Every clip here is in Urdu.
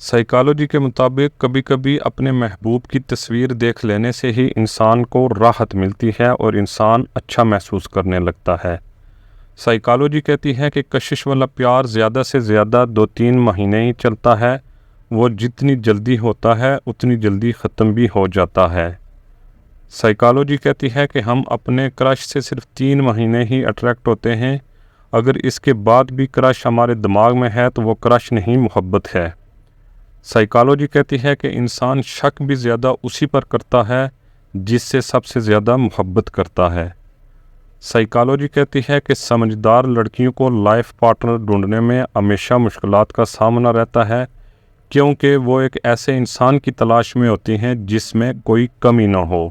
سائیکالوجی کے مطابق کبھی کبھی اپنے محبوب کی تصویر دیکھ لینے سے ہی انسان کو راحت ملتی ہے اور انسان اچھا محسوس کرنے لگتا ہے۔ سائیکالوجی کہتی ہے کہ کشش والا پیار زیادہ سے زیادہ 2-3 مہینے ہی چلتا ہے، وہ جتنی جلدی ہوتا ہے اتنی جلدی ختم بھی ہو جاتا ہے۔ سائیکالوجی کہتی ہے کہ ہم اپنے کرش سے صرف 3 مہینے ہی اٹریکٹ ہوتے ہیں، اگر اس کے بعد بھی کرش ہمارے دماغ میں ہے تو وہ کرش نہیں، محبت ہے۔ سائیکالوجی کہتی ہے کہ انسان شک بھی زیادہ اسی پر کرتا ہے جس سے سب سے زیادہ محبت کرتا ہے۔ سائیکالوجی کہتی ہے کہ سمجھدار لڑکیوں کو لائف پارٹنر ڈھونڈنے میں ہمیشہ مشکلات کا سامنا رہتا ہے، کیونکہ وہ ایک ایسے انسان کی تلاش میں ہوتی ہیں جس میں کوئی کمی نہ ہو۔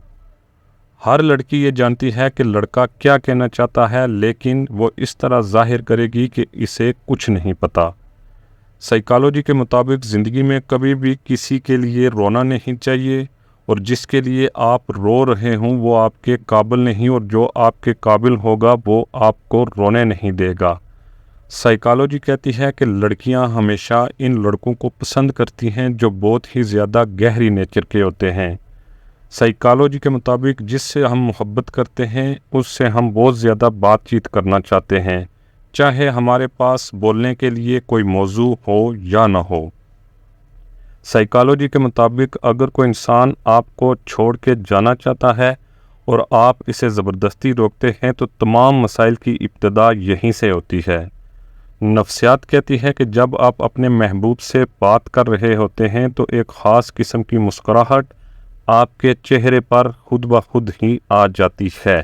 ہر لڑکی یہ جانتی ہے کہ لڑکا کیا کہنا چاہتا ہے، لیکن وہ اس طرح ظاہر کرے گی کہ اسے کچھ نہیں پتہ۔ سائیکالوجی کے مطابق زندگی میں کبھی بھی کسی کے لیے رونا نہیں چاہیے، اور جس کے لیے آپ رو رہے ہوں وہ آپ کے قابل نہیں، اور جو آپ کے قابل ہوگا وہ آپ کو رونے نہیں دے گا۔ سائیکالوجی کہتی ہے کہ لڑکیاں ہمیشہ ان لڑکوں کو پسند کرتی ہیں جو بہت ہی زیادہ گہری نیچر کے ہوتے ہیں۔ سائیکالوجی کے مطابق جس سے ہم محبت کرتے ہیں اس سے ہم بہت زیادہ بات چیت کرنا چاہتے ہیں، چاہے ہمارے پاس بولنے کے لیے کوئی موضوع ہو یا نہ ہو۔ سائیکالوجی کے مطابق اگر کوئی انسان آپ کو چھوڑ کے جانا چاہتا ہے اور آپ اسے زبردستی روکتے ہیں تو تمام مسائل کی ابتدا یہیں سے ہوتی ہے۔ نفسیات کہتی ہے کہ جب آپ اپنے محبوب سے بات کر رہے ہوتے ہیں تو ایک خاص قسم کی مسکراہٹ آپ کے چہرے پر خود بخود ہی آ جاتی ہے۔